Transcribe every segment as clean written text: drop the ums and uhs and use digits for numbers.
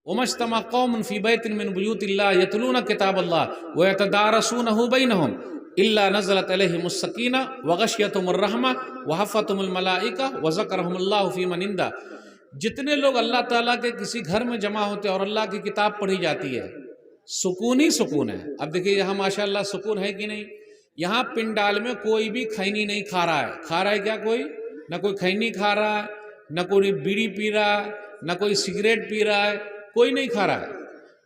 وَمَجْتَمَعَ قَوْمٌ فِي بَيْتٍ مِّن بُيُوتِ اللَّهِ يَتْلُونَ كِتَابَ اللَّهِ وَيَتَدَارَسُونَهُ بَيْنَهُمْ إِلَّا نَزَلَتْ عَلَيْهِمُ السَّكِينَةُ وَغَشِيَتْهُمُ الرَّحْمَةُ وَحَفَّتْهُمُ الْمَلَائِكَةُ وَذَكَرَهُمُ اللَّهُ فِي مَنْ عِندَهُ۔ جتنے لوگ اللہ تعالیٰ کے کسی گھر میں جمع ہوتے ہیں اور اللہ کی کتاب پڑھی جاتی ہے، سکون ہی سکون ہے۔ اب دیکھیے یہاں ماشاءاللہ سکون ہے کہ نہیں؟ یہاں پنڈال میں کوئی بھی کھینی نہیں کھا رہا ہے۔ کھا رہا ہے کیا کوئی؟ نہ کوئی کھینی کھا رہا ہے، نہ کوئی بیڑی پی رہا ہے، نہ کوئی سگریٹ پی رہا ہے، کوئی نہیں کھا رہا ہے۔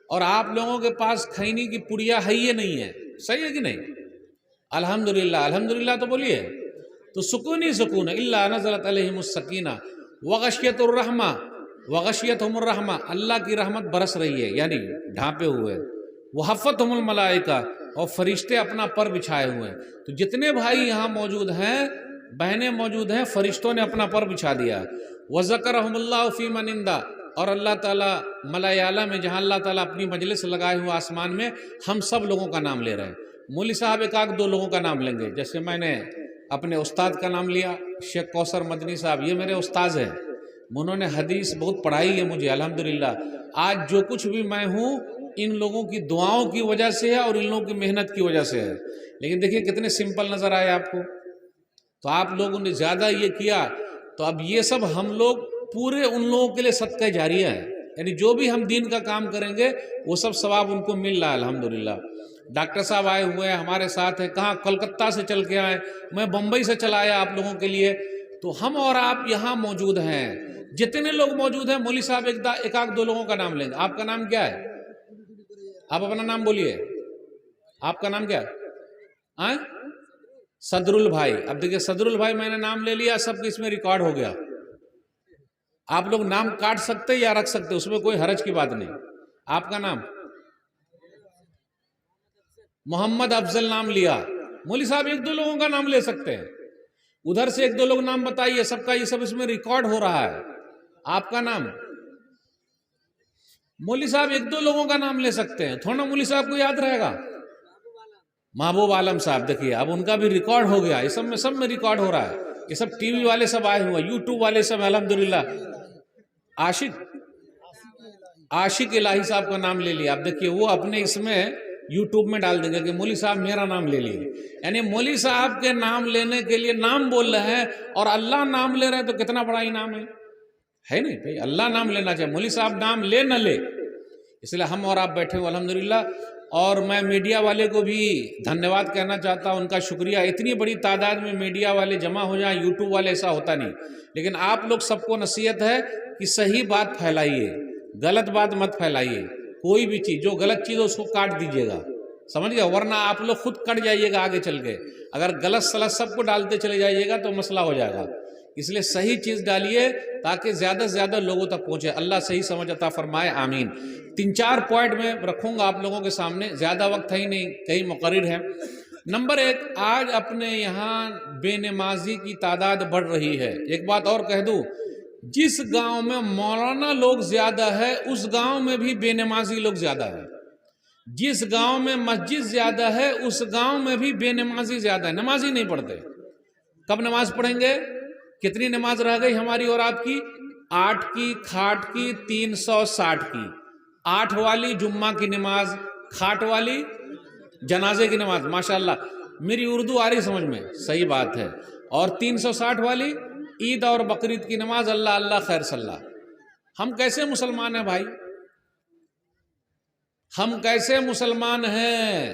اور آپ لوگوں کے پاس کھینی کی پڑیا ہے یہ نہیں ہے، صحیح ہے کہ نہیں؟ الحمدللہ الحمدللہ تو بولیے۔ تو سکون ہی سکون ہے۔ الا نزلت علیہم السکینہ وغشیت الرحمہ وغشیتہم الرحمہ، اللہ کی رحمت برس رہی ہے، یعنی ڈھانپے ہوئے۔ وحفتہم الملائکہ، اور فرشتے اپنا پر بچھائے ہوئے ہیں۔ تو جتنے بھائی یہاں موجود ہیں، بہنیں موجود ہیں، فرشتوں نے اپنا پر بچھا دیا۔ وذکرہم اللہ فی من عندہ، اور اللہ تعالیٰ ملائے اعلیٰ میں جہاں اللہ تعالیٰ اپنی مجلس لگائے ہوئے آسمان میں، ہم سب لوگوں کا نام لے رہے ہیں۔ مولوی صاحب ایک آدھ دو لوگوں کا نام لیں گے، جیسے میں نے اپنے استاد کا نام لیا، شیخ کوثر مدنی صاحب، یہ میرے استاذ ہیں، انہوں نے حدیث بہت پڑھائی ہے مجھے الحمدللہ۔ آج جو کچھ بھی میں ہوں ان لوگوں کی دعاؤں کی وجہ سے ہے اور ان لوگوں کی محنت کی وجہ سے ہے۔ لیکن دیکھیے کتنے سمپل نظر آئے آپ کو، تو آپ لوگوں نے زیادہ یہ کیا، تو اب یہ سب ہم لوگ پورے ان لوگوں کے لیے صدقہ جاریہ ہے، یعنی جو بھی ہم دین کا کام کریں گے وہ سب ثواب ان کو مل رہا ہے الحمدللہ۔ ڈاکٹر صاحب آئے ہوئے ہیں ہمارے ساتھ ہیں، کہاں کلکتہ سے چل کے آئے، میں بمبئی سے چلا آیا آپ لوگوں کے لیے۔ تو ہم اور آپ یہاں موجود ہیں، جتنے لوگ موجود ہیں، مولوی صاحب ایک آدھ دو لوگوں کا نام لیں گے۔ آپ کا نام کیا ہے؟ آپ اپنا نام بولیے، آپ کا نام کیا ہے؟ صدر البھائی۔ اب دیکھیے صدر البھائی میں نے نام لے لیا، سب اس میں ریکارڈ ہو گیا۔ آپ لوگ نام کاٹ سکتے یا رکھ سکتے، اس میں کوئی حرج کی بات نہیں۔ آپ کا نام محمد افضل نام لیا، مولوی صاحب ایک دو لوگوں کا نام لے سکتے ہیں، ادھر سے ایک دو لوگ نام بتائیے، سب کا یہ سب اس میں ریکارڈ ہو رہا ہے۔ آپ کا نام مولوی صاحب ایک دو لوگوں کا نام لے سکتے ہیں، تھوڑا مولوی صاحب کو یاد رہے گا۔ محبوب عالم صاحب، دیکھیے اب ان کا بھی ریکارڈ ہو گیا، یہ سب میں ریکارڈ ہو رہا ہے، یہ سب ٹی وی والے سب آئے ہوئے، یوٹیوب والے سب الحمدللہ۔ عاشق الہی صاحب کا نام لے لیا، اب دیکھیے وہ اپنے اس میں یوٹیوب میں ڈال دیں گے کہ مولوی صاحب میرا نام لے لیے، یعنی مولوی صاحب کے نام لینے کے لیے نام بول رہے ہیں اور اللہ نام لے رہے ہیں، تو کتنا بڑا انعام ہے نہیں بھائی؟ اللہ نام لینا چاہیے، مولوی صاحب نام لے نہ لے، اس لیے ہم اور آپ بیٹھے ہوئے الحمدللہ۔ اور میں میڈیا والے کو بھی دھنیواد کہنا چاہتا ہوں، ان کا شکریہ۔ اتنی بڑی تعداد میں میڈیا والے جمع ہو جائیں، یوٹیوب والے، ایسا ہوتا نہیں، لیکن آپ لوگ سب کو نصیحت ہے کہ صحیح بات پھیلائیے، غلط بات مت پھیلائیے۔ کوئی بھی چیز جو غلط چیز ہے اس کو کاٹ دیجیے گا، سمجھ گئے؟ ورنہ آپ لوگ خود کٹ جائیے گا آگے چل کے۔ اگر غلط سلط سب کو ڈالتے چلے جائیے گا تو مسئلہ ہو جائے گا، اس لیے صحیح چیز ڈالیے تاکہ زیادہ سے زیادہ لوگوں تک پہنچے۔ اللہ صحیح سمجھ عطا فرمائے، آمین۔ 3-4 پوائنٹ میں رکھوں گا آپ لوگوں کے سامنے، زیادہ وقت ہے ہی نہیں، کئی مقرر ہیں۔ نمبر 1، آج اپنے یہاں بے نمازی کی تعداد بڑھ رہی ہے۔ ایک بات اور کہہ دوں، جس گاؤں میں مولانا لوگ زیادہ ہے اس گاؤں میں بھی بے نمازی لوگ زیادہ ہے، جس گاؤں میں مسجد زیادہ ہے اس گاؤں میں بھی بے نمازی زیادہ ہے، نمازی نہیں پڑھتے۔ کب نماز پڑھیں گے؟ کتنی نماز رہ گئی ہماری اور آپ کی؟ 8 کی، کھاٹ کی 360 کی، 8 والی جمعہ کی نماز، کھاٹ والی جنازے کی نماز۔ ماشاءاللہ میری اردو آ رہی سمجھ میں، صحیح بات ہے۔ اور 360 والی عید اور بقرعید کی نماز، اللہ اللہ خیر صلی اللہ۔ ہم کیسے مسلمان ہیں بھائی؟ ہم کیسے مسلمان ہیں؟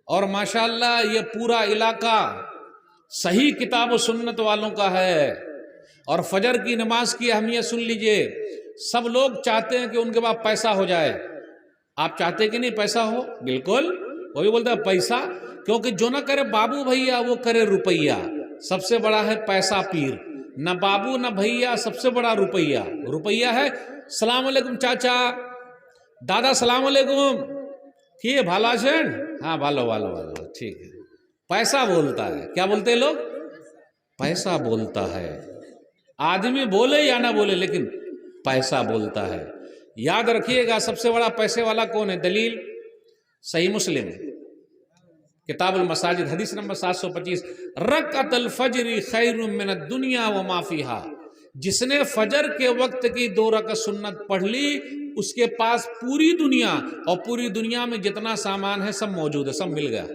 اور ماشاءاللہ یہ پورا علاقہ صحیح کتاب و سنت والوں کا ہے۔ اور فجر کی نماز کی اہمیت سن لیجئے، سب لوگ چاہتے ہیں کہ ان کے پاس پیسہ ہو جائے۔ آپ چاہتے کہ نہیں پیسہ ہو؟ بالکل، کوئی بولتا ہے پیسہ، کیونکہ جو نہ کرے بابو بھیا وہ کرے روپیہ۔ سب سے بڑا ہے پیسہ پیر، نہ بابو نہ بھیا، سب سے بڑا روپیہ۔ روپیہ ہے السلام علیکم چاچا، دادا السلام علیکم، ٹھیک ہے بھالا شین، ہاں بھالو ٹھیک ہے۔ پیسہ بولتا ہے، کیا بولتے ہیں لوگ؟ پیسہ بولتا ہے۔ آدمی بولے یا نہ بولے لیکن پیسہ بولتا ہے۔ یاد رکھیے گا سب سے بڑا پیسے والا کون ہے؟ دلیل صحیح مسلم کتاب المساجد حدیث نمبر 725، رکعت الفجر خیر من الدنیا وما فیہا، جس نے فجر کے وقت کی 2 رکعت سنت پڑھ لی اس کے پاس پوری دنیا اور پوری دنیا میں جتنا سامان ہے سب موجود ہے، سب مل گیا۔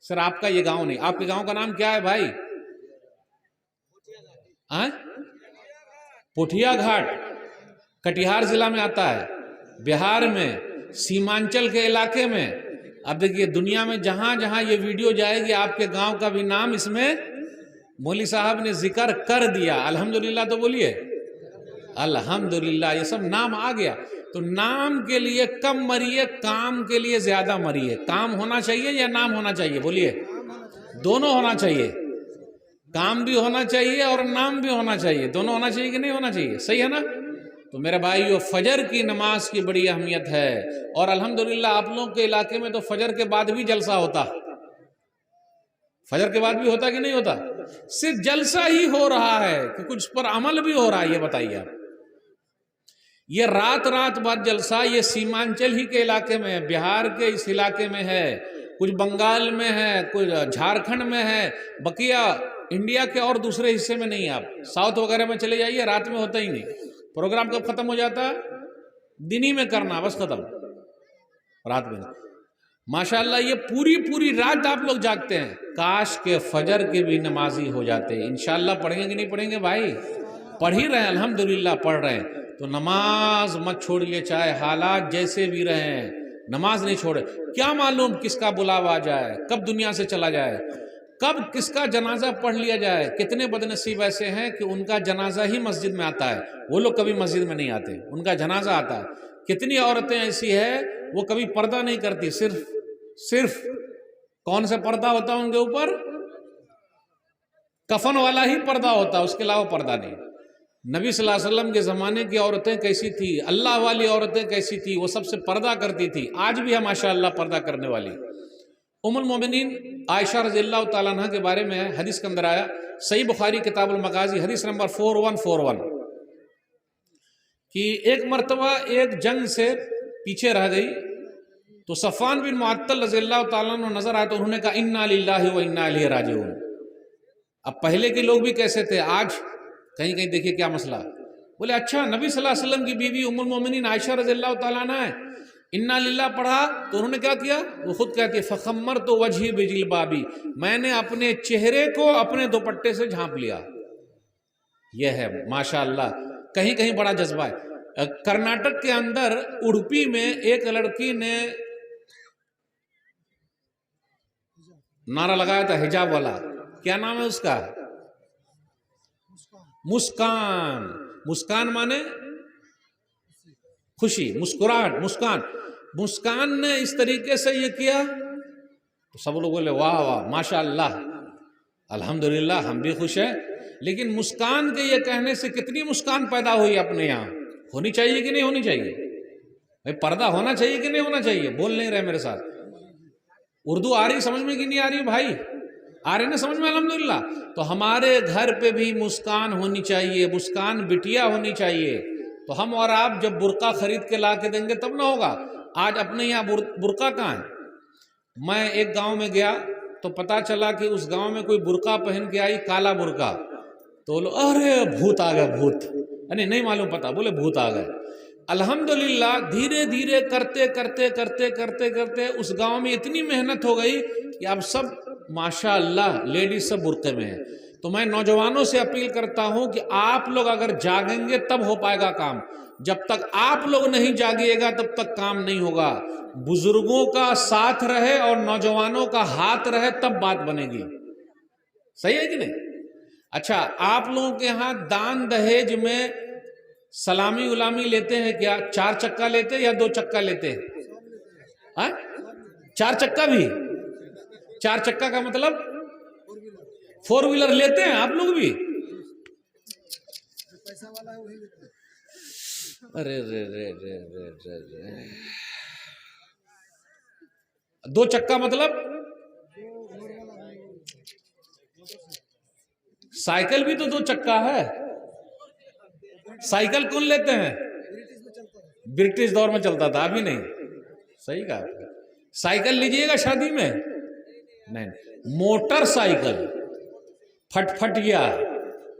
سر آپ کا یہ گاؤں نہیں، آپ کے گاؤں کا نام کیا ہے بھائی؟ پوٹھیا گھاٹ، کٹیہار ضلع میں آتا ہے، بہار میں، سیمانچل کے علاقے میں۔ اب دیکھیے دنیا میں جہاں جہاں یہ ویڈیو جائے گی آپ کے گاؤں کا بھی نام اس میں مولوی صاحب نے ذکر کر دیا۔ الحمدللہ تو بولیے الحمدللہ، یہ سب نام آ گیا۔ تو نام کے لیے کم مریے، کام کے لیے زیادہ مریے۔ کام ہونا چاہیے یا نام ہونا چاہیے؟ بولیے، دونوں ہونا چاہیے۔ کام بھی ہونا چاہیے اور نام بھی ہونا چاہیے، دونوں ہونا چاہیے کہ نہیں ہونا چاہیے؟ صحیح ہے نا؟ تو میرے بھائیو، فجر کی نماز کی بڑی اہمیت ہے، اور الحمدللہ آپ لوگوں کے علاقے میں تو فجر کے بعد بھی جلسہ ہوتا، فجر کے بعد بھی ہوتا کہ نہیں ہوتا؟ صرف جلسہ ہی ہو رہا ہے کہ کچھ پر عمل بھی ہو رہا ہے؟ یہ بتائیے آپ۔ یہ رات رات بعد جلسہ یہ سیمانچل ہی کے علاقے میں ہے، بہار کے اس علاقے میں ہے، کچھ بنگال میں ہے، کچھ جھارکھنڈ میں ہے، بقیہ انڈیا کے اور دوسرے حصے میں نہیں۔ آپ ساؤتھ وغیرہ میں چلے جائیے، رات میں ہوتا ہی نہیں۔ پروگرام کب ختم ہو جاتا ہے؟ دن ہی میں کرنا، بس ختم، رات میں۔ ماشاءاللہ یہ پوری رات آپ لوگ جاگتے ہیں۔ کاش کے فجر کے بھی نمازی ہو جاتے۔ انشاءاللہ پڑھیں گے کہ نہیں پڑھیں گے بھائی؟ پڑھ ہی رہے ہیں، الحمدللہ پڑھ رہے ہیں۔ تو نماز مت چھوڑیے، چاہے حالات جیسے بھی رہیں، نماز نہیں چھوڑے۔ کیا معلوم کس کا بلاوا آ جائے، کب دنیا سے چلا جائے، کب کس کا جنازہ پڑھ لیا جائے۔ کتنے بدنصیب ایسے ہیں کہ ان کا جنازہ ہی مسجد میں آتا ہے، وہ لوگ کبھی مسجد میں نہیں آتے، ان کا جنازہ آتا ہے۔ کتنی عورتیں ایسی ہیں وہ کبھی پردہ نہیں کرتی، صرف کون سا پردہ ہوتا ہے ان کے اوپر؟ کفن والا ہی پردہ ہوتا ہے، اس کے علاوہ پردہ نہیں۔ نبی صلی اللہ علیہ وسلم کے زمانے کی عورتیں کیسی تھی، اللہ والی عورتیں کیسی تھی، وہ سب سے پردہ کرتی تھی۔ آج بھی ہے ماشاءاللہ پردہ کرنے والی۔ ام المومنین عائشہ رضی اللہ تعالیٰ عنہ کے بارے میں حدیث کے اندر آیا، صحیح بخاری کتاب المغازی حدیث نمبر 4141، کہ ایک مرتبہ ایک جنگ سے پیچھے رہ گئی تو صفوان بن معطل رضی اللہ تعالیٰ عنہ نظر آئے تو انہوں نے کہا انا للہ و انا الیہ راجعون۔ اب پہلے کے لوگ بھی کیسے تھے، آج کہیں کہیں دیکھیے کیا مسئلہ۔ بولے اچھا نبی صلی اللہ علیہ وسلم کی بیوی ام المومنین عائشہ رضی اللہ تعالیٰ عنہ ہے، انا للہ پڑھا تو انہوں نے کیا کیا؟ وہ خود کہتی ہے فخمرت وجہی بجلبابی، میں نے اپنے چہرے کو اپنے دوپٹے سے جھانپ لیا۔ یہ ہے ماشاءاللہ، کہیں کہیں بڑا جذبہ ہے۔ کرناٹک کے اندر اڑپی میں ایک لڑکی نے نعرہ لگایا تھا حجاب والا، کیا نام ہے اس کا؟ مسکان۔ مسکان مانے خوشی، مسکراہٹ، مسکان۔ مسکان نے اس طریقے سے یہ کیا تو سب لوگ بولے واہ واہ ماشاءاللہ الحمدللہ، ہم بھی خوش ہیں۔ لیکن مسکان کے یہ کہنے سے کتنی مسکان پیدا ہوئی اپنے یہاں؟ ہونی چاہیے کہ نہیں ہونی چاہیے بھائی؟ پردہ ہونا چاہیے کہ نہیں ہونا چاہیے؟ بول نہیں رہے میرے ساتھ۔ اردو آ رہی سمجھ میں کہ نہیں آ رہی بھائی؟ آ رہے نا سمجھ میں الحمدللہ؟ تو ہمارے گھر پہ بھی مسکان ہونی چاہیے، مسکان بٹیا ہونی چاہیے۔ تو ہم اور آپ جب برقع خرید کے لا کے دیں گے تب نہ ہوگا۔ آج اپنے یہاں برقع کہاں ہے؟ میں ایک گاؤں میں گیا تو پتا چلا کہ اس گاؤں میں کوئی برقع پہن کے آئی، کالا برقع، تو لوگ ارے بھوت آ گئے، بھوت، نہیں معلوم پتا، بولے بھوت آ گئے۔ الحمدللہ دھیرے دھیرے کرتے کرتے کرتے کرتے کرتے اس گاؤں میں اتنی محنت ہو گئی کہ اب سب ماشاءاللہ لیڈیز سب برقعے میں ہیں۔ تو میں نوجوانوں سے اپیل کرتا ہوں کہ آپ لوگ اگر جاگیں گے تب ہو پائے گا کام، جب تک آپ لوگ نہیں جاگیے گا تب تک کام نہیں ہوگا۔ بزرگوں کا ساتھ رہے اور نوجوانوں کا ہاتھ رہے تب بات بنے گی، صحیح ہے کہ نہیں؟ اچھا آپ لوگوں کے ہاں دان دہیج میں سلامی غلامی لیتے ہیں کیا؟ 4 چکا لیتے یا 2 چکا لیتے ہیں؟ 4 چکا بھی؟ 4 چکا کا مطلب 4 ویلر لیتے ہیں آپ لوگ بھی؟ ارے رے رے رے رے رے رے 2 چکا مطلب سائیکل بھی تو 2 چکا ہے۔ سائیکل کون لیتے ہیں؟ برٹش دور میں چلتا تھا، ابھی نہیں۔ صحیح کہا، سائیکل لیجئے گا شادی میں؟ نہیں، موٹر سائیکل پھٹ پھٹ گیا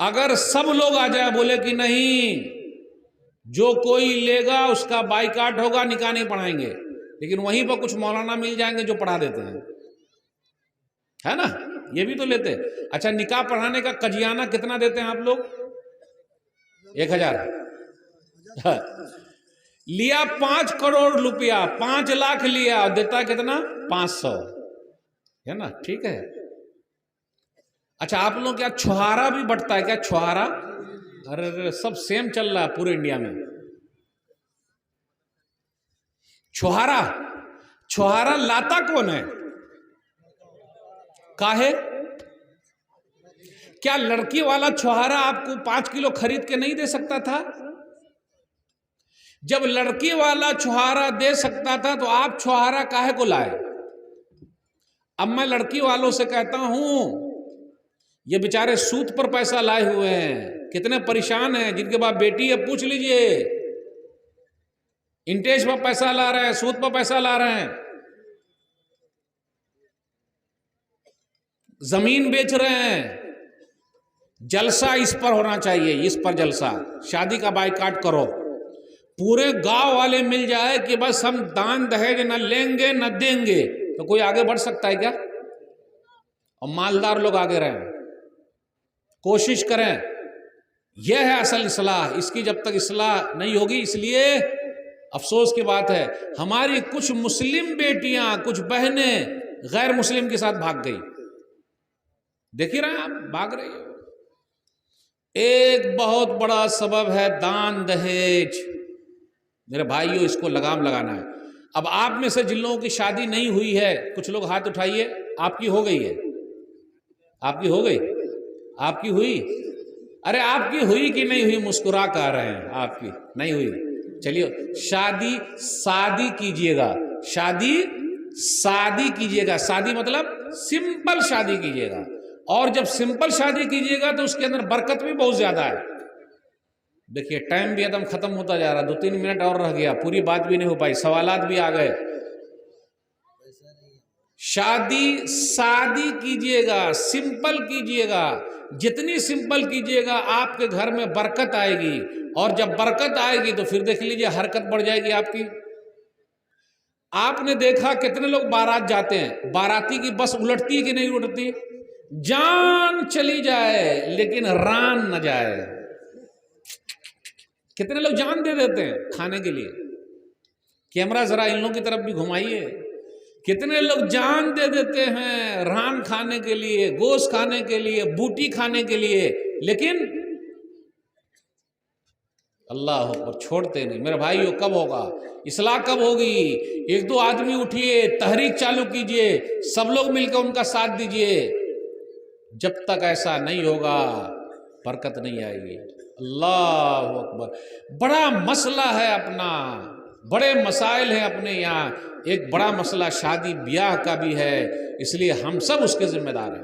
اگر سب لوگ آ جائے بولے کہ نہیں جو کوئی لے گا اس کا بائیکاٹ ہوگا، نکاح نہیں پڑھائیں گے، لیکن وہیں پر کچھ مولانا مل جائیں گے جو پڑھا دیتے ہیں، ہے نا، یہ بھی تو لیتے ہیں۔ اچھا نکاح پڑھانے کا کجیانہ کتنا دیتے ہیں آپ لوگ؟ 1000 لیا 5 کروڑ روپیہ، 5 لاکھ لیا اور دیتا کتنا؟ 500، ہے نا، ٹھیک ہے۔ اچھا آپ لوگ کیا چھہارا بھی بٹتا ہے کیا؟ چھہارا؟ ارے سب سیم چل رہا ہے پورے انڈیا میں۔ چھہارا، چھہارا لاتا کون ہے؟ کاہے؟ کیا لڑکی والا چھہارا آپ کو 5 کلو خرید کے نہیں دے سکتا تھا؟ جب لڑکی والا چھہارا دے سکتا تھا تو آپ چھہارا کاہے کو لائے؟ اب میں لڑکی والوں سے کہتا ہوں یہ بیچارے سود پر پیسہ لائے ہوئے ہیں، کتنے پریشان ہیں، جن کے بعد بیٹی ہے پوچھ لیجئے، انٹیج پر پیسہ لا رہے ہیں، سود پر پیسہ لا رہے ہیں، زمین بیچ رہے ہیں۔ جلسہ اس پر ہونا چاہیے، اس پر جلسہ، شادی کا بائیکاٹ کرو، پورے گاؤں والے مل جائے کہ بس ہم دان دہیج نہ لیں گے نہ دیں گے، تو کوئی آگے بڑھ سکتا ہے کیا؟ اور مالدار لوگ آگے رہیں، کوشش کریں، یہ ہے اصل اصلاح۔ اس کی جب تک اصلاح نہیں ہوگی، اس لیے افسوس کی بات ہے ہماری کچھ مسلم بیٹیاں، کچھ بہنیں غیر مسلم کے ساتھ بھاگ گئی، دیکھ ہی رہے ہیں آپ، بھاگ رہی ہو۔ ایک بہت بڑا سبب ہے دان دہیج، میرے بھائیوں اس کو لگام لگانا ہے۔ اب آپ میں سے جن لوگوں کی شادی نہیں ہوئی ہے کچھ لوگ ہاتھ اٹھائیے، آپ کی ہو گئی ہے؟ آپ کی ہو گئی؟ آپ کی ہوئی؟ ارے آپ کی ہوئی کہ نہیں ہوئی؟ مسکرا کر رہے ہیں آپ کی نہیں ہوئی، چلیے شادی سادی کیجئے گا، شادی سادی کیجئے گا، شادی مطلب سمپل شادی کیجئے گا، اور جب سمپل شادی کیجئے گا تو اس کے اندر برکت بھی بہت زیادہ ہے۔ دیکھیے ٹائم بھی ایک ختم ہوتا جا رہا، 2-3 منٹ اور رہ گیا، پوری بات بھی نہیں ہو پائی، سوالات بھی آ گئے۔ شادی سادی کیجئے گا، سمپل کیجئے گا، جتنی سمپل کیجئے گا آپ کے گھر میں برکت آئے گی، اور جب برکت آئے گی تو پھر دیکھ لیجئے حرکت بڑھ جائے گی آپ کی۔ آپ نے دیکھا کتنے لوگ بارات جاتے ہیں، باراتی کی بس الٹتی کہ نہیں الٹتی؟ جان چلی جائے لیکن ران نہ جائے۔ کتنے لوگ جان دے دیتے ہیں کھانے کے لیے، کیمرہ ذرا ان لوگوں کی طرف بھی گھمائیے، کتنے لوگ جان دے دیتے ہیں ران کھانے کے لیے، گوشت کھانے کے لیے، بوٹی کھانے کے لیے، لیکن اللہ اکبر چھوڑتے نہیں۔ میرے بھائیو کب ہوگا اصلاح؟ کب ہوگی؟ 1-2 آدمی اٹھیے، تحریک چالو کیجئے، سب لوگ مل کر ان کا ساتھ دیجئے۔ جب تک ایسا نہیں ہوگا برکت نہیں آئے گی۔ اللہ اکبر، بڑا مسئلہ ہے اپنا، بڑے مسائل ہیں اپنے یہاں، ایک بڑا مسئلہ شادی بیاہ کا بھی ہے، اس لیے ہم سب اس کے ذمہ دار ہیں۔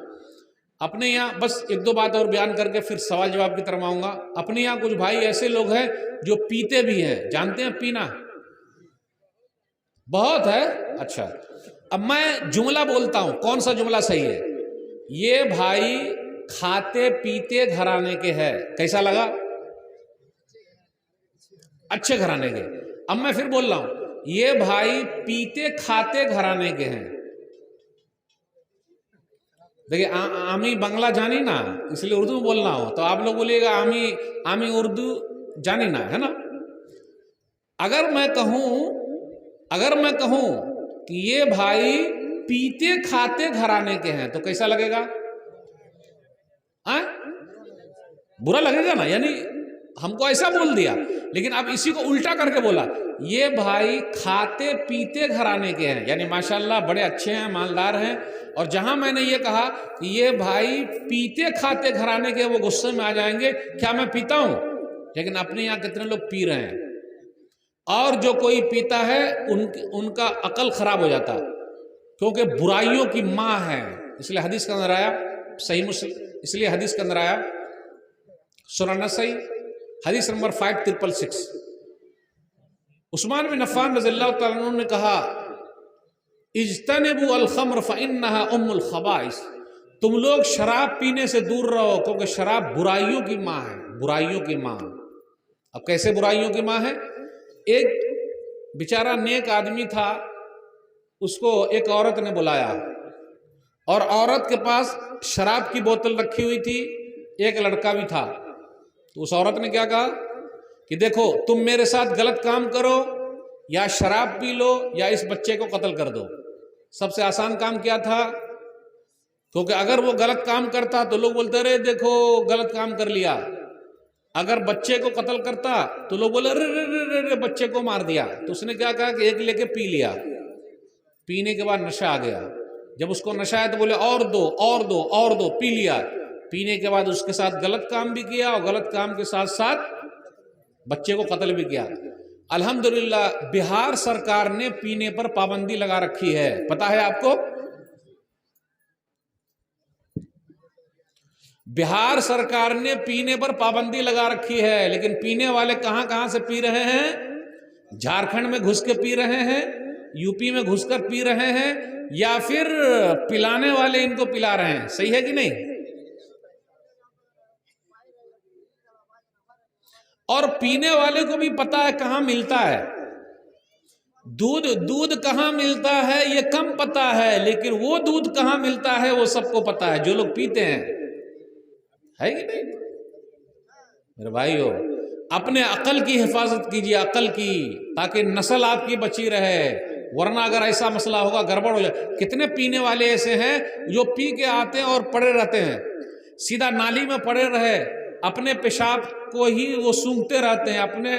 اپنے یہاں بس 1-2 بات اور بیان کر کے پھر سوال جواب کی طرف آؤں گا۔ اپنے یہاں کچھ بھائی ایسے لوگ ہیں جو پیتے بھی ہیں، جانتے ہیں پینا؟ بہت ہے؟ اچھا اب میں جملہ بولتا ہوں، کون سا جملہ صحیح ہے؟ یہ بھائی کھاتے پیتے گھرانے کے ہے، کیسا لگا؟ اچھے گھرانے کے۔ اب میں پھر بول رہا ہوں، یہ بھائی پیتے کھاتے گھرانے کے ہیں۔ دیکھیں عامی بنگلہ جانی نا، اس لیے اردو میں بولنا ہو تو آپ لوگ بولیے گا عامی اردو جانی نا، ہے نا۔ اگر میں کہوں کہ یہ بھائی پیتے کھاتے گھرانے کے ہیں تو کیسا لگے گا؟ برا لگے گا نا، یعنی ہم کو ایسا بول دیا، لیکن اب اسی کو الٹا کر کے بولا، یہ بھائی کھاتے پیتے گھرانے کے ہیں، یعنی ماشاءاللہ بڑے اچھے ہیں، مالدار ہیں۔ اور جہاں میں نے یہ کہا کہ یہ بھائی پیتے کھاتے گھرانے کے، وہ غصے میں آ جائیں گے، کیا میں پیتا ہوں؟ لیکن اپنے یہاں کتنے لوگ پی رہے ہیں، اور جو کوئی پیتا ہے ان کا عقل خراب ہو جاتا، کیونکہ برائیوں کی ماں ہے۔ اس لیے حدیث کے اندر آیا، صحیح مسلم، اس لیے حدیث کے اندر آیا سنن نسائی حدیث نمبر 5666، عثمان بن عفان رضی اللہ تعالیٰ عنہ نے کہا اجتنبوا الخمر فإنها ام الخبائث، تم لوگ شراب پینے سے دور رہو، کیونکہ شراب برائیوں کی ماں ہے، برائیوں کی ماں۔ اب کیسے برائیوں کی ماں ہے؟ ایک بیچارہ نیک آدمی تھا، اس کو ایک عورت نے بلایا، اور عورت کے پاس شراب کی بوتل رکھی ہوئی تھی، ایک لڑکا بھی تھا۔ تو اس عورت نے کیا کہا کہ دیکھو تم میرے ساتھ غلط کام کرو، یا شراب پی لو، یا اس بچے کو قتل کر دو۔ سب سے آسان کام کیا تھا؟ کیونکہ اگر وہ غلط کام کرتا تو لوگ بولتے رہے دیکھو غلط کام کر لیا، اگر بچے کو قتل کرتا تو لوگ بولے رے بچے کو مار دیا۔ تو اس نے کیا کہا کہ ایک لے کے پی لیا، پینے کے بعد نشہ آ گیا، جب اس کو نشہ آیا تو بولے اور دو اور دو اور دو، پی لیا، پینے کے بعد اس کے ساتھ غلط کام بھی کیا، اور غلط کام کے ساتھ ساتھ بچے کو قتل بھی کیا۔ الحمدللہ بہار سرکار نے پینے پر پابندی لگا رکھی ہے، پتہ ہے آپ کو؟ بہار سرکار نے پینے پر پابندی لگا رکھی ہے، لیکن پینے والے کہاں کہاں سے پی رہے ہیں؟ جھارکھنڈ میں گھس کے پی رہے ہیں، یو پی میں گھس کر پی رہے ہیں، یا پھر پلانے والے ان کو پلا رہے ہیں۔ صحیح ہے کہ نہیں؟ اور پینے والے کو بھی پتا ہے کہاں ملتا ہے دودھ کہاں ملتا ہے یہ کم پتا ہے، لیکن وہ دودھ کہاں ملتا ہے وہ سب کو پتا ہے، جو لوگ پیتے ہیں، ہے کہ نہیں؟ میرے بھائیو، اپنے عقل کی حفاظت کیجیے، عقل کی، تاکہ نسل آپ کی بچی رہے، ورنہ اگر ایسا مسئلہ ہوگا گڑبڑ ہو جائے۔ کتنے پینے والے ایسے ہیں جو پی کے آتے ہیں اور پڑے رہتے ہیں، سیدھا نالی میں پڑے رہے، اپنے پیشاب کو ہی وہ سونگھتے رہتے ہیں، اپنے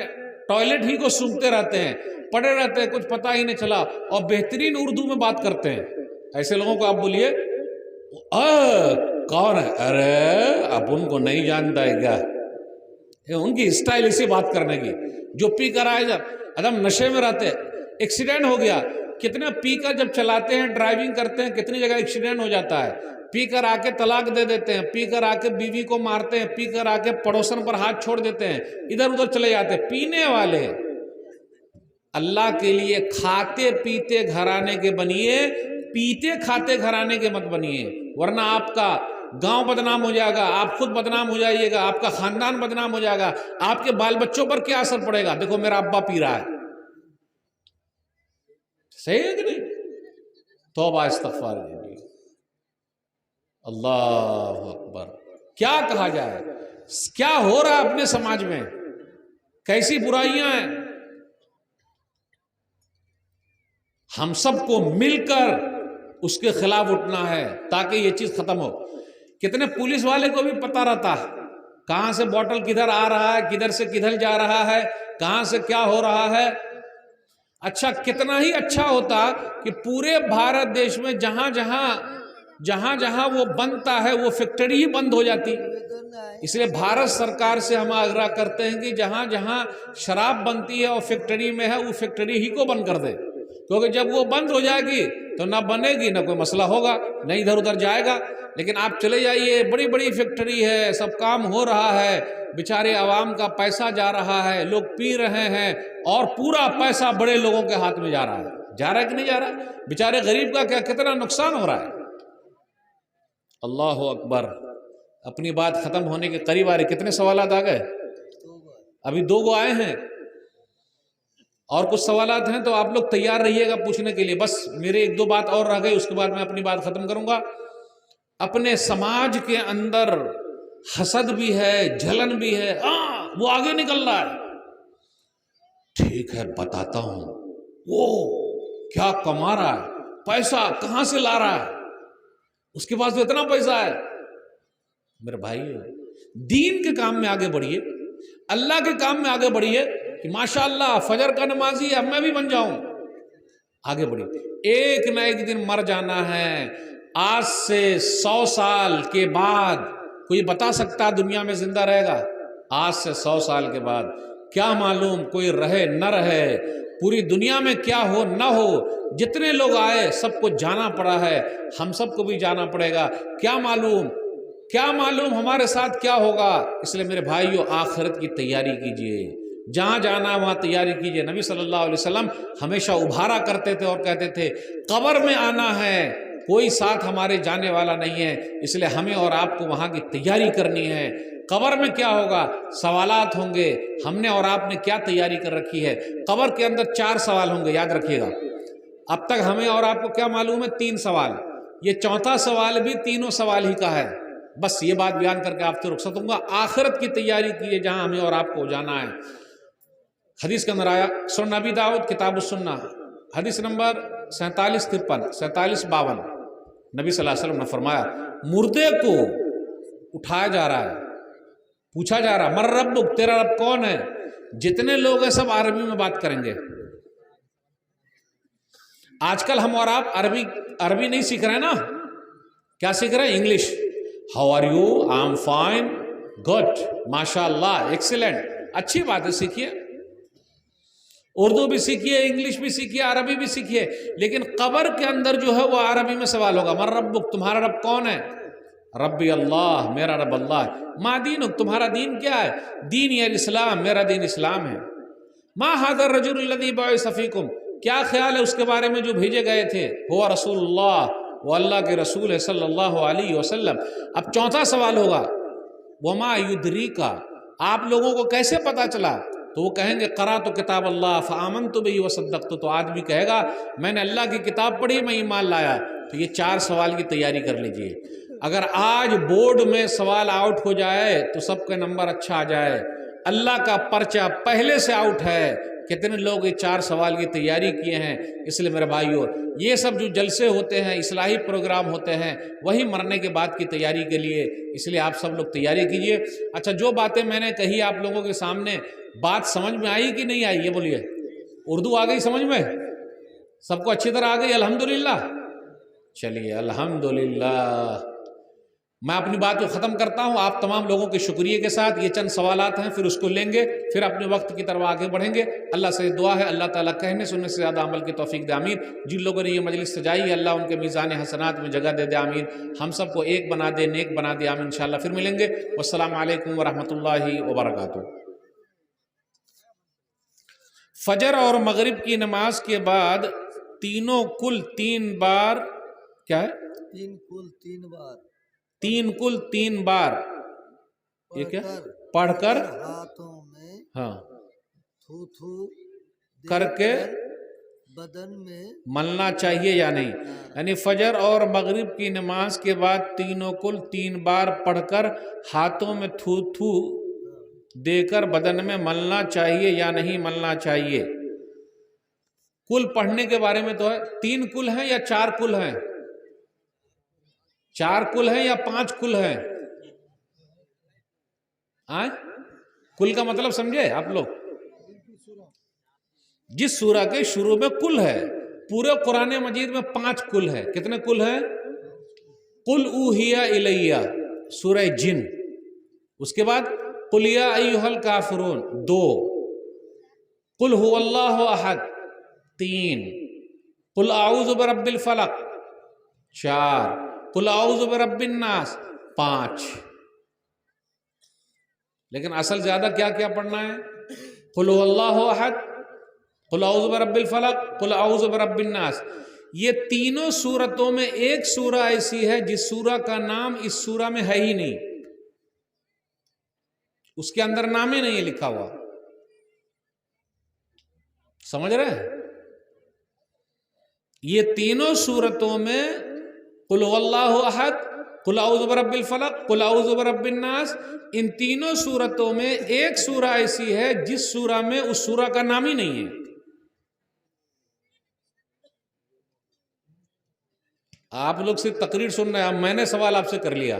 ٹوائلٹ ہی کو سونگھتے رہتے ہیں، پڑے رہتے ہیں، کچھ پتہ ہی نہیں چلا، اور بہترین اردو میں بات کرتے ہیں۔ ایسے لوگوں کو آپ بولیے کون ہے؟ ارے اب ان کو نہیں جانتا ہے کیا؟ ان کی اسٹائل اسی بات کرنے کی، جو پی کر آئے جب ادم نشے میں رہتے، ایکسیڈنٹ ہو گیا، کتنے پی کر جب چلاتے ہیں ڈرائیونگ کرتے ہیں کتنی جگہ ایکسیڈنٹ ہو جاتا ہے، پی کر آ کے طلاق دے دیتے ہیں، پی کر آ کے بیوی کو مارتے ہیں، پی کر آ کے پڑوسن پر ہاتھ چھوڑ دیتے ہیں، ادھر ادھر چلے جاتے ہیں۔ پینے والے اللہ کے لیے کھاتے پیتے گھرانے کے بنیے، پیتے کھاتے گھرانے کے مت بنیے، ورنہ آپ کا گاؤں بدنام ہو جائے گا، آپ خود بدنام ہو جائیے گا، آپ کا خاندان بدنام ہو جائے گا، آپ کے بال بچوں پر کیا اثر پڑے گا؟ دیکھو میرا ابا پی رہا ہے، صحیح ہے کہ نہیں؟ توبہ استغفار کیجیے۔ اللہ اکبر، کیا کہا جائے، کیا ہو رہا ہے اپنے سماج میں، کیسی برائیاں ہیں۔ ہم سب کو مل کر اس کے خلاف اٹھنا ہے تاکہ یہ چیز ختم ہو۔ کتنے پولیس والے کو بھی پتہ رہتا ہے کہاں سے بوٹل کدھر آ رہا ہے، کدھر سے کدھر جا رہا ہے، کہاں سے کیا ہو رہا ہے۔ اچھا کتنا ہی اچھا ہوتا کہ پورے بھارت دیش میں جہاں جہاں وہ بنتا ہے وہ فیکٹری ہی بند ہو جاتی۔ اس لیے بھارت سرکار سے ہم آگرہ کرتے ہیں کہ جہاں جہاں شراب بنتی ہے اور فیکٹری میں ہے وہ فیکٹری ہی کو بند کر دے، کیونکہ جب وہ بند ہو جائے گی تو نہ بنے گی، نہ کوئی مسئلہ ہوگا، نہ ادھر ادھر جائے گا۔ لیکن آپ چلے جائیے، بڑی بڑی فیکٹری ہے، سب کام ہو رہا ہے، بیچارے عوام کا پیسہ جا رہا ہے، لوگ پی رہے ہیں، اور پورا پیسہ بڑے لوگوں کے ہاتھ میں جا رہا ہے کہ نہیں جا رہا ہے؟ بیچارے غریب کا کتنا نقصان ہو رہا ہے۔ اللہ اکبر، اپنی بات ختم ہونے کے قریب آ رہے، کتنے سوالات آ گئے؟ ابھی 2 آئے ہیں، اور کچھ سوالات ہیں تو آپ لوگ تیار رہیے گا پوچھنے کے لیے۔ بس میرے 1-2 بات اور رہ گئی، اس کے بعد میں اپنی بات ختم کروں گا۔ اپنے سماج کے اندر حسد بھی ہے، جلن بھی ہے، وہ آگے نکل رہا ہے، ٹھیک ہے بتاتا ہوں وہ کیا کما رہا ہے، پیسہ کہاں سے لا رہا ہے، اس کے پاس تو اتنا پیسہ ہے۔ میرے بھائی دین کے کام میں آگے بڑھیے، اللہ کے کام میں آگے بڑھیے، کہ ماشاءاللہ فجر کا نمازی ہے، اب میں بھی بن جاؤں۔ آگے بڑھیے، ایک نہ ایک دن مر جانا ہے۔ آج سے 100 سال کے بعد کوئی بتا سکتا دنیا میں زندہ رہے گا؟ آج سے 100 سال کے بعد کیا معلوم کوئی رہے نہ رہے، پوری دنیا میں کیا ہو نہ ہو، جتنے لوگ آئے سب کو جانا پڑا ہے، ہم سب کو بھی جانا پڑے گا۔ کیا معلوم ہمارے ساتھ کیا ہوگا؟ اس لیے میرے بھائیو آخرت کی تیاری کیجئے، جہاں جانا وہاں تیاری کیجئے۔ نبی صلی اللہ علیہ وسلم ہمیشہ ابھارا کرتے تھے اور کہتے تھے قبر میں آنا ہے کوئی ساتھ ہمارے جانے والا نہیں ہے، اس لیے ہمیں اور آپ کو وہاں کی تیاری کرنی ہے۔ قبر میں کیا ہوگا؟ سوالات ہوں گے، ہم نے اور آپ نے کیا تیاری کر رکھی ہے؟ قبر کے اندر 4 سوال ہوں گے، یاد رکھیے گا۔ اب تک ہمیں اور آپ کو کیا معلوم ہے؟ 3 سوال، یہ 4تھا سوال بھی تینوں سوال ہی کا ہے۔ بس یہ بات بیان کر کے آپ سے رخصت ہوں گا۔ آخرت کی تیاری کیے جہاں ہمیں اور آپ کو جانا ہے۔ حدیث کے اندر آیا، سنن ابی داؤد کتاب السنہ حدیث نمبر 4753 4752، نبی صلی اللہ علیہ وسلم نے فرمایا مردے کو اٹھایا جا رہا ہے، پوچھا جا رہا ہے من ربک، تیرا رب کون ہے؟ جتنے لوگ ہیں سب عربی میں بات کریں گے۔ آج کل ہم اور آپ عربی نہیں سیکھ رہے ہیں نا، کیا سیکھ رہے ہیں؟ English. How are you? I am fine, good, ماشاء اللہ، ایکسیلنٹ، اچھی بات ہے، سیکھیے، اردو بھی سیکھیے، انگلش بھی سیکھیے، عربی بھی سیکھیے، لیکن قبر کے اندر جو ہے وہ عربی میں سوال ہوگا۔ من ربک، تمہارا رب کون ہے؟ ربی اللہ، میرا رب اللہ ہے۔ ما دینک، تمہارا دین کیا ہے؟ دین الاسلام، میرا دین اسلام ہے۔ ما ھذا الرجل الذی بعث فیکم، کیا خیال ہے اس کے بارے میں جو بھیجے گئے تھے؟ ہوا رسول اللہ، وہ اللہ کے رسول ہے صلی اللہ علیہ وسلم۔ اب 4تھا سوال ہوگا وما یدریک، آپ لوگوں کو کیسے پتا چلا؟ تو وہ کہیں گے قرأت کتاب اللہ فآمنت بہ وصدقت، تو آدمی کہے گا میں نے اللہ کی کتاب پڑھی، میں ایمان لایا۔ تو یہ 4 سوال کی تیاری کر لیجئے۔ اگر آج بورڈ میں سوال آؤٹ ہو جائے تو سب کے نمبر اچھا آ جائے، اللہ کا پرچہ پہلے سے آؤٹ ہے۔ کتنے لوگ یہ 4 سوال کی تیاری کیے ہیں؟ اس لیے میرے بھائیو، یہ سب جو جلسے ہوتے ہیں، اصلاحی پروگرام ہوتے ہیں، وہی مرنے کے بعد کی تیاری کے لیے، اس لیے آپ سب لوگ تیاری کیجئے۔ اچھا، جو باتیں میں نے کہی آپ لوگوں کے سامنے، بات سمجھ میں آئی کہ نہیں آئی؟ یہ بولیے، اردو آ گئی سمجھ میں؟ سب کو اچھی طرح آ گئی؟ الحمدللہ۔ چلیے الحمدللہ۔ میں اپنی بات کو ختم کرتا ہوں آپ تمام لوگوں کے شکریہ کے ساتھ۔ یہ چند سوالات ہیں، پھر اس کو لیں گے، پھر اپنے وقت کی طرف آگے بڑھیں گے۔ اللہ سے دعا ہے اللہ تعالیٰ کہنے سننے سے زیادہ عمل کی توفیق دے، آمین۔ جن لوگوں نے یہ مجلس سجائی ہے اللہ ان کے میزان حسنات میں جگہ دے دے، آمین۔ ہم سب کو ایک بنا دے، نیک بنا دے، آمین۔ انشاءاللہ پھر ملیں گے۔ والسلام علیکم ورحمۃ اللہ وبرکاتہ۔ فجر اور مغرب کی نماز کے بعد تینوں کل 3 بار، کیا ہے؟ 3 کل 3 بار یہ کیا پڑھ کر ہاتھوں میں ہاں تھو تھو کر کے بدن میں ملنا چاہیے یا نہیں؟ یعنی فجر اور مغرب کی نماز کے بعد تینوں کل 3 بار پڑھ کر ہاتھوں میں تھو تھو دے کر بدن میں ملنا چاہیے یا نہیں ملنا چاہیے؟ کل پڑھنے کے بارے میں تو ہے، 3 کل ہیں یا 4 کل ہیں؟ 4 کل ہیں یا 5 کل ہیں؟ کل کا مطلب سمجھے آپ لوگ؟ جس سورہ کے شروع میں کل ہے، پورے قرآن مجید میں 5 کل ہے۔ کتنے کل ہیں؟ قل اوحی الیہ سورہ جن، اس کے بعد قل یا ایھا الکافرون 2، قل ھو اللہ احد 3، قل اعوذ برب الفلق 4، قل اعوذ برب الناس 5۔ لیکن اصل زیادہ کیا کیا پڑھنا ہے؟ قل ھو اللہ احد، قل اعوذ برب الفلق، قل اعوذ برب الناس۔ یہ تینوں سورتوں میں ایک سورہ ایسی ہے جس سورہ کا نام اس سورہ میں ہے ہی نہیں، اس کے اندر نام ہی نہیں ہے لکھا ہوا، سمجھ رہے ہیں؟ یہ تینوں سورتوں میں قل ھو اللہ احد، قل اعوذ برب الفلق، قل اعوذ برب الناس، ان تینوں سورتوں میں ایک سورہ ایسی ہے جس سورہ میں اس سورہ کا نام ہی نہیں ہے۔ آپ لوگ صرف تقریر سن رہے ہیں، اب میں نے سوال آپ سے کر لیا۔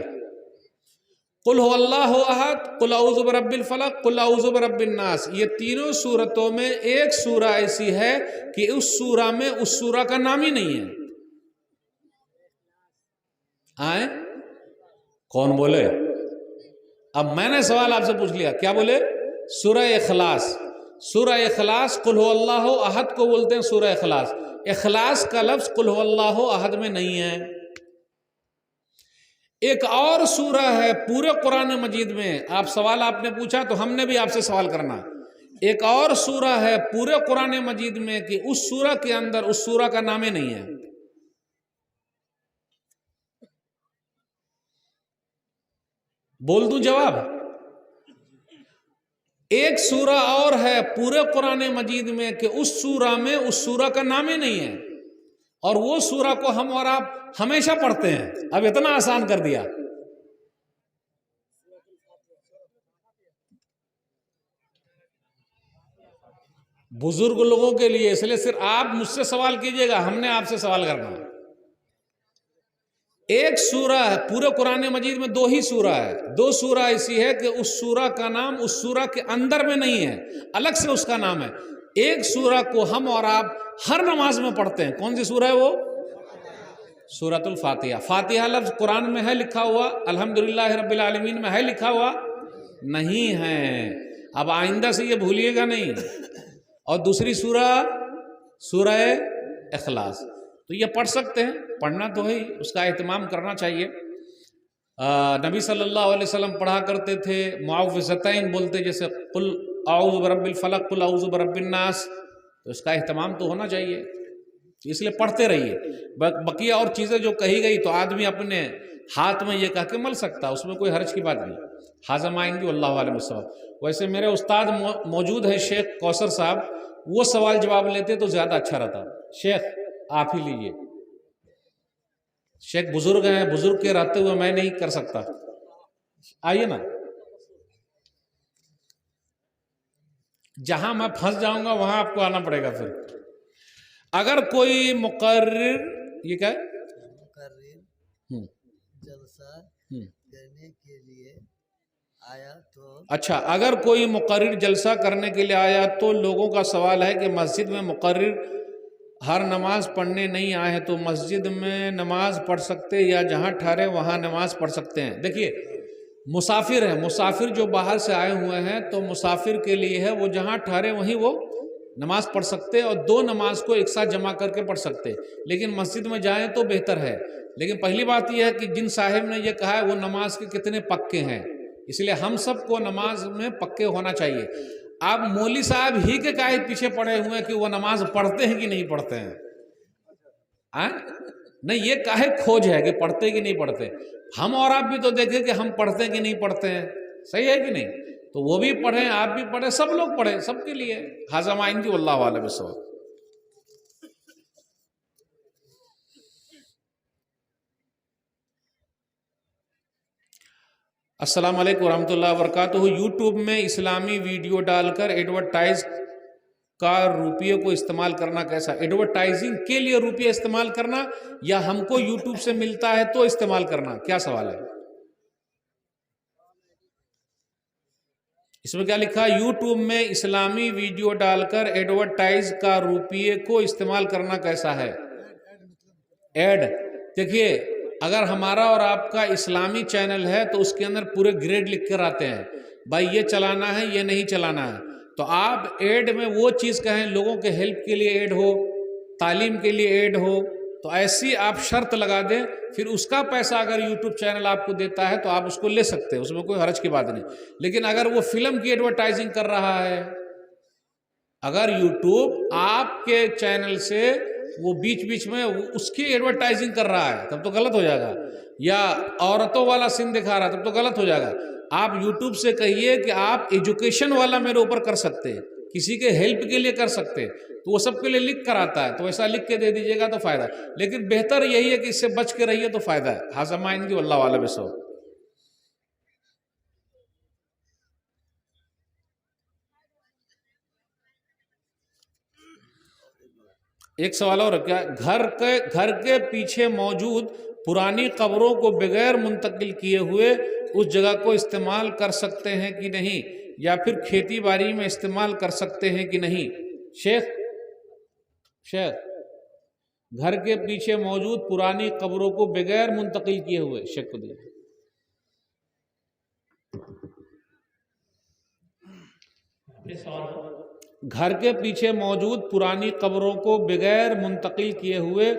قل ھو اللہ احد، قل اعوذ برب الفلق، قل اعوذ برب الناس، یہ تینوں سورتوں میں ایک سورہ ایسی ہے کہ اس سورہ میں اس سورہ کا نام ہی نہیں ہے۔ آئیں کون بولے؟ اب میں نے سوال آپ سے پوچھ لیا، کیا بولے؟ سورہ اخلاص۔ سورہ اخلاص قل ھو اللہ احد کو بولتے ہیں سورہ اخلاص۔ اخلاص کا لفظ قل ھو اللہ احد میں نہیں ہے۔ ایک اور سورہ ہے پورے قرآن مجید میں، سوال آپ نے پوچھا تو ہم نے بھی آپ سے سوال کرنا، ایک اور سورہ ہے پورے قرآن مجید میں کہ اس سورہ کے اندر اس سورہ کا نام ہی نہیں ہے۔ بول دوں جواب؟ ایک سورہ اور ہے پورے قرآن مجید میں کہ اس سورہ میں اس سورہ کا نام ہی نہیں ہے، اور وہ سورہ کو ہم اور آپ ہمیشہ پڑھتے ہیں. اب اتنا آسان کر دیا. بزرگ لوگوں کے لیے، اس لیے صرف آپ مجھ سے سوال کیجئے گا، ہم نے آپ سے سوال کرنا ہے. ایک سورہ ہے پورے قرآن مجید میں، 2 ہی سورہ ہے. 2 سورہ ایسی ہے کہ اس سورہ کا نام اس سورہ کے اندر میں نہیں ہے، الگ سے اس کا نام ہے. ایک سورہ کو ہم اور آپ ہر نماز میں پڑھتے ہیں. کون سی سورہ ہے وہ؟ سورۃ الفاتحہ. فاتحہ لفظ قرآن میں ہے لکھا ہوا؟ الحمدللہ رب العالمین میں ہے لکھا ہوا؟ نہیں ہے. اب آئندہ سے یہ بھولیے گا نہیں. اور دوسری سورہ اخلاص. تو یہ پڑھ سکتے ہیں، پڑھنا تو ہے، اس کا اہتمام کرنا چاہیے. نبی صلی اللہ علیہ وسلم پڑھا کرتے تھے معوذتین بولتے، جیسے قل اعوذ برب الفلق، قل اعوذ برب الناس. تو اس کا اہتمام تو ہونا چاہیے، اس لیے پڑھتے رہیے. بقیہ اور چیزیں جو کہی گئی تو آدمی اپنے ہاتھ میں یہ کہہ کے مل سکتا، اس میں کوئی حرج کی بات نہیں. حاضم آئیں گی واللہ عالم الصواب. ویسے میرے استاد موجود ہیں شیخ کوثر صاحب، وہ سوال جواب لیتے تو زیادہ اچھا رہتا. شیخ آپ ہی لیجئے. شیخ بزرگ ہیں، بزرگ کے رہتے ہوئے میں نہیں کر سکتا. آئیے نا. جہاں میں پھنس جاؤں گا وہاں آپ کو آنا پڑے گا. پھر اگر کوئی مقرر، یہ کیا ہے؟ مقرر جلسہ کرنے کے لیے آیا تو اچھا، اگر کوئی مقرر جلسہ کرنے کے لیے آیا تو لوگوں کا سوال ہے کہ مسجد میں مقرر ہر نماز پڑھنے نہیں آئے تو مسجد میں نماز پڑھ سکتے یا جہاں ٹھہرے وہاں نماز پڑھ سکتے ہیں؟ دیکھیے، مسافر ہے، مسافر جو باہر سے آئے ہوئے ہیں تو مسافر کے لیے ہے، وہ جہاں ٹھہرے وہیں وہ نماز پڑھ سکتے اور 2 نماز کو ایک ساتھ جمع کر کے پڑھ سکتے. لیکن مسجد میں جائیں تو بہتر ہے. لیکن پہلی بات یہ ہے کہ جن صاحب نے یہ کہا ہے وہ نماز کے کتنے پکے ہیں، اس لیے ہم سب کو نماز میں پکے ہونا چاہیے. آپ مولوی صاحب ہی کے قائد پیچھے پڑے ہوئے ہیں کہ وہ نماز پڑھتے ہیں کہ نہیں پڑھتے ہیں. نہیں، یہ کاہے کھوج ہے کہ پڑھتے کہ نہیں پڑھتے. ہم اور آپ بھی تو دیکھیں کہ ہم پڑھتے کہ نہیں پڑھتے ہیں. صحیح ہے کہ نہیں؟ تو وہ بھی پڑھیں، آپ بھی پڑھیں، سب لوگ پڑھیں، سب کے لیے. حاضم آئیں گی واللہ عالم الصواب. السلام علیکم ورحمۃ اللہ وبرکاتہ. یوٹیوب میں اسلامی ویڈیو ڈال کر ایڈورٹائز کا روپیے کو استعمال کرنا کیسا؟ ایڈورٹائزنگ کے لیے روپیہ استعمال کرنا یا ہم کو یوٹیوب سے ملتا ہے تو استعمال کرنا؟ کیا سوال ہے اس میں؟ کیا لکھا؟ یوٹیوب میں اسلامی ویڈیو ڈال کر ایڈورٹائز کا روپیے کو استعمال کرنا کیسا ہے؟ ایڈ. دیکھیے، اگر ہمارا اور آپ کا اسلامی چینل ہے تو اس کے اندر پورے گریڈ لکھ کر آتے ہیں، بھائی یہ چلانا ہے، یہ نہیں چلانا ہے. تو آپ ایڈ میں وہ چیز کہیں لوگوں کے ہیلپ کے لیے ایڈ ہو، تعلیم کے لیے ایڈ ہو، تو ایسی آپ شرط لگا دیں، پھر اس کا پیسہ اگر یوٹیوب چینل آپ کو دیتا ہے تو آپ اس کو لے سکتے ہیں، اس میں کوئی حرج کی بات نہیں. لیکن اگر وہ فلم کی ایڈورٹائزنگ کر رہا ہے، اگر یوٹیوب آپ کے چینل سے وہ بیچ بیچ میں اس کی ایڈورٹائزنگ کر رہا ہے تب تو غلط ہو جائے گا، یا عورتوں والا سین دکھا رہا ہے تب تو غلط ہو جائے گا. آپ یوٹیوب سے کہیے کہ آپ ایجوکیشن والا میرے اوپر کر سکتے، کسی کے ہیلپ کے لیے کر سکتے، تو وہ سب کے لیے لکھ کر آتا ہے، تو ایسا لکھ کے دے دیجیے گا تو فائدہ. لیکن بہتر یہی ہے کہ اس سے بچ کے رہیے تو فائدہ ہے. حاضم آئیں گی واللہ اعلم بالصواب. ایک سوال اور کیا، گھر کے پیچھے موجود پرانی قبروں کو بغیر منتقل کیے ہوئے اس جگہ کو استعمال کر سکتے ہیں کہ نہیں، یا پھر کھیتی باڑی میں استعمال کر سکتے ہیں کہ نہیں؟ شیخ گھر کے پیچھے موجود پرانی قبروں کو بغیر منتقل کیے ہوئے، شیخ کو دیجیے. گھر کے پیچھے موجود پرانی قبروں کو بغیر منتقل کیے ہوئے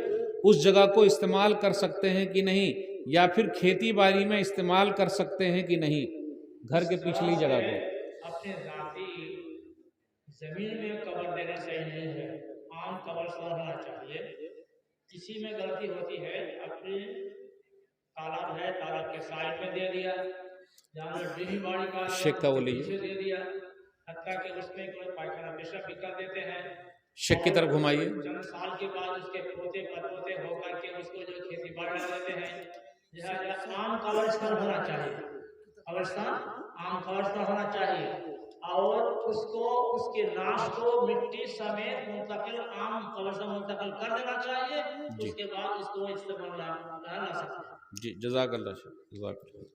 اس جگہ کو استعمال کر سکتے ہیں کہ نہیں، یا پھر کھیتی باڑی میں استعمال کر سکتے ہیں کہ نہیں؟ گھر کے پچھلی جگہ کو اپنے ذاتی زمین میں قبر دینا صحیح نہیں ہے، عام قبر سے ہونا چاہیے. اسی میں غلطی ہوتی ہے، اپنے تالاب ہے، تالاب کے سائڈ میں دے دیا جہاں ڈیلی باڑی کا شیک کا وہ لیجیے، پیچھے دے دیا، حتیٰ کہ اس میں کوئی پائخانہ پیشاب بھی کر دیتے ہیں، شیک کی طرف گھمائیے، چند سال کے بعد اس کے پوتے پڑپوتے ہو کر کے اس کو جو کھیتی باڑی ڈال دیتے ہیں، لہٰذا عام قبرستان ہونا چاہیے، قبرستان عام قبرستان ہونا چاہیے، اور اس کو اس کے لاش کو مٹی سمیت منتقل عام قبرستان منتقل کر دینا چاہیے، اس کے بعد اس کو استعمال لا سکتے ہیں۔ جی جزاک اللہ خیر، جزاک اللہ۔